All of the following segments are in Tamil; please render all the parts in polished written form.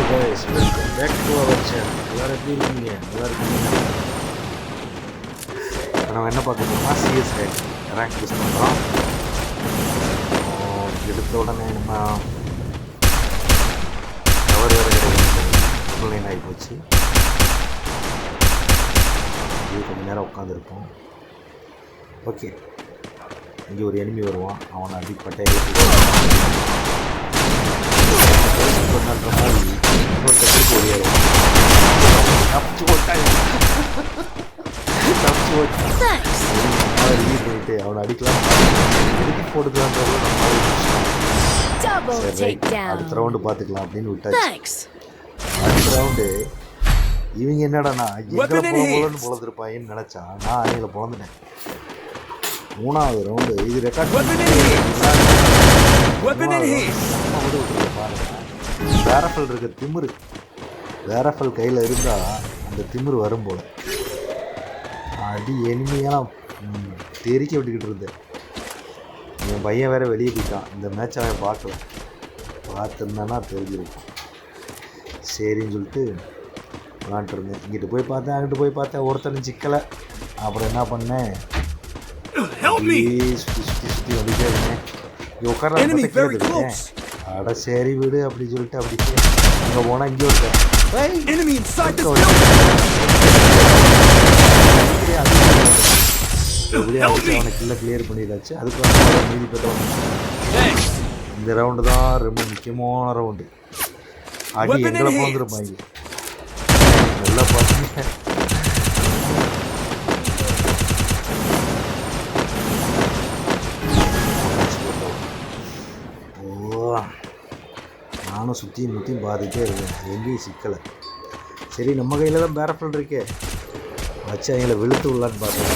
guys, welcome back to our channel. எல்லாரும் எப்படி இருக்கீங்க? நல்லா இருக்கீங்க. நம்ம என்ன பார்க்க போறோம்னா CS ரேங்க் யூஸ் பண்ணுறோம். எடுத்த உடனே நம்ம கவர் வேறு ஆன்லைன் ஆகி போச்சு. இது கொஞ்சம் நேரம் உட்காந்துருப்போம். ஓகே, இங்கே ஒரு எனிமி வருவான். அவனை அடிப்பட்ட பண்ணுற மாதிரி இன்னொருத்தருக்கு ஓடியாரு. தப்பிச்சு போயிட்டு அவனை அடிக்கலாம் திருப்பி போட்டுக்கலான்றது அடுத்த ரவுண்டு பார்த்துக்கலாம் அப்படின்னு விட்டாச்சு. அடுத்த ரவுண்டு இவங்க என்னடானா எங்களை போலன்னு பொழந்துருப்பாங்கன்னு நினச்சான். நான் அவங்கள பொழந்துட்டேன். மூணாவது ரவுண்டு இது ரெக்கார்ட் பாருங்க. வேரஃபல் இருக்க திமிரு, வேரஃபல் கையில் இருந்தால் அந்த திமிரு வரும் போல். அடி எளிமையாக தெரிக்க விட்டுக்கிட்டு இருந்தேன். என் பையன் வேறு வெளியே போயிட்டான். இந்த மேட்ச் அவன் பார்க்கல. பார்த்துருந்தானா தெரிஞ்சிருக்கும். சரின்னு சொல்லிட்டு விளாண்டுருந்தேன். இங்கிட்டு போய் பார்த்தேன், அங்கிட்டு போய் பார்த்தேன். ஒருத்தனும் சிக்கலை. அப்புறம் என்ன பண்ணேன், சுற்றி சுற்றி சுற்றி வந்துட்டே இருந்தேன். உட்கார அட சரி விடு அப்படின்னு சொல்லிட்டு அப்படி அங்கே போனால் இங்கே ஒருத்தன் அவனை கில்ல கிளியர் பண்ணிடாச்சு. அதுக்கு மீதி பெற்றவன். இந்த ரவுண்டு தான் ரொம்ப முக்கியமான ரவுண்டு. அடி எங்களை போந்துருப்பாங்க. நல்லா பார்த்தீங்க. நானும் சுற்றியும் முற்றியும் பார்த்துட்டே இருக்கேன். எங்கேயும் சிக்கலை. சரி, நம்ம கையில் தான் பேரஃபல் இருக்கே, வச்சு அவங்கள வெளுத்து விடலான்னு பார்த்தேன்.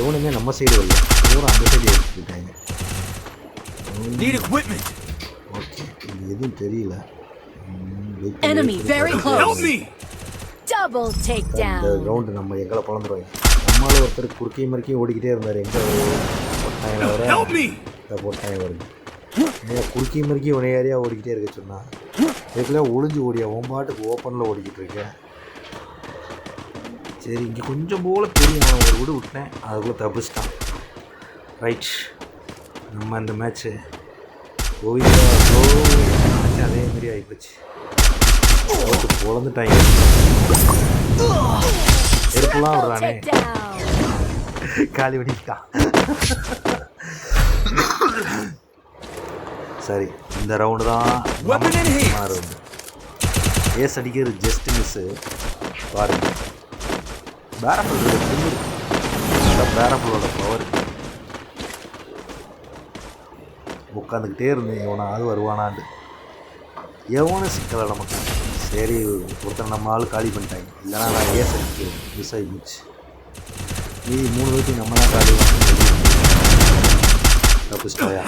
எவனுமே நம்ம சைடு வரல, தூரம் அந்த சைடு எடுத்துக்கிட்டாங்க. ஓகே, இது எதுவும் தெரியல. இந்த ரவுண்டு நம்ம எங்களை பழந்துருவாங்க. நம்மளால ஒருத்தர் குறுக்கையும் மறுக்கையும் ஓடிக்கிட்டே இருந்தார். எங்கே போட்டாங்க வர போட்டாங்க வருது. குறுக்கி மறுக்கி உனையாரியாக ஓடிக்கிட்டே இருக்க சொன்னான். இதுக்குலாம் ஒளிஞ்சு ஓடியா பாட்டுக்கு ஓப்பனில் ஓடிக்கிட்டு இருக்கேன். சரி, இங்கே கொஞ்சம் போல் தெரியும். ஒரு விடு விட்டேன், அதுக்குள்ளே தப்பிச்சிட்டான். ரைட், நம்ம இந்த மேட்ச்சு அதேமாரி ஆகிப்போச்சு. பொழந்துட்டாங்க. எடுப்புலாம் விடுறானே, காலி பண்ணிட்டான். சரி, இந்த ரவுண்டு தான் ரவுண்டு. ஏஸ் அடிக்கிறது ஜஸ்ட் மிஸ்ஸு. பாருங்க, பேரஃபலோட திமிரு, அந்த பேரஃபலோட பவர். உட்காந்துக்கிட்டே இருந்தேன், எவனாவது வருவானாண்டு. எவனும் சிக்கலை நமக்கு. சரி, ஒருத்தர் நம்ம ஆள் காலி பண்ணிட்டாங்க. இல்லைனா நான் ஏஸ் அடிக்க மிஸ் ஆகி போச்சு. மீதி 3 பேருக்கு நம்ம தான் காலி தப்பிச்சிட்டாயா.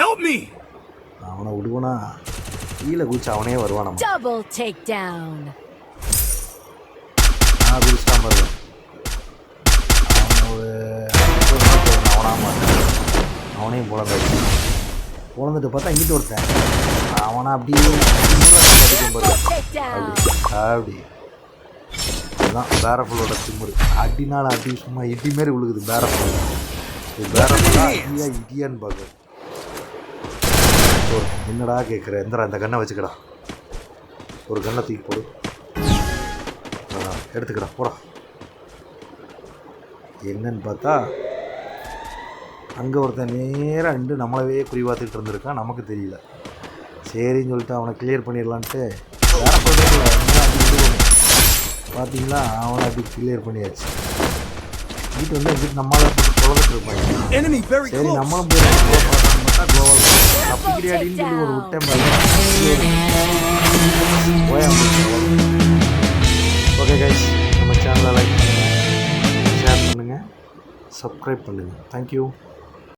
அவனை விடுவனா கீழே குதிச்சு அவனே வருவான். நம்ம குதிச்சுட்டான் பாருங்க. அவனையும் பொழந்துட்டு பார்த்தா இங்கிட்டு ஒருத்தன். அவனை அப்படியே அப்படி அதுதான் பேரஃபலோட திமிரு. அடினால அடி சும்மா இடி மாரி விழுகுது. பேரஃபல் இடியான்னு பார்க்க. என்னடா கேட்குற, இந்த கண்ணை வச்சுக்கடா, ஒரு கண்ணை தூக்கி போடு, எடுத்துக்கடா போடா. என்னன்னு பார்த்தா அங்கே ஒருத்தன் நேராக நின்று நம்மளவே குறி பார்த்துக்கிட்டு இருந்திருக்கான். நமக்கு தெரியல. சரின்னு சொல்லிட்டு அவனை கிளியர் பண்ணிடலான்ட்டு வேறு பார்த்தீங்களா, அவனை அப்படி கிளியர் பண்ணியாச்சு. வீட்டு வந்து எங்கிட்ட நம்மளால் போட்டு குழந்தைட்டு இருப்பாங்க. சரி, நம்மளும் போய் பார்த்தா கோவால் தப்பிக்கிறியாடின்னு சொல்லி ஒரு விட்டேன் போய். ஓகே கைஸ், நம்ம சேனலை லைக் பண்ணுங்கள், ஷேர் பண்ணுங்கள், சப்ஸ்கிரைப் பண்ணுங்கள். தேங்க்யூ.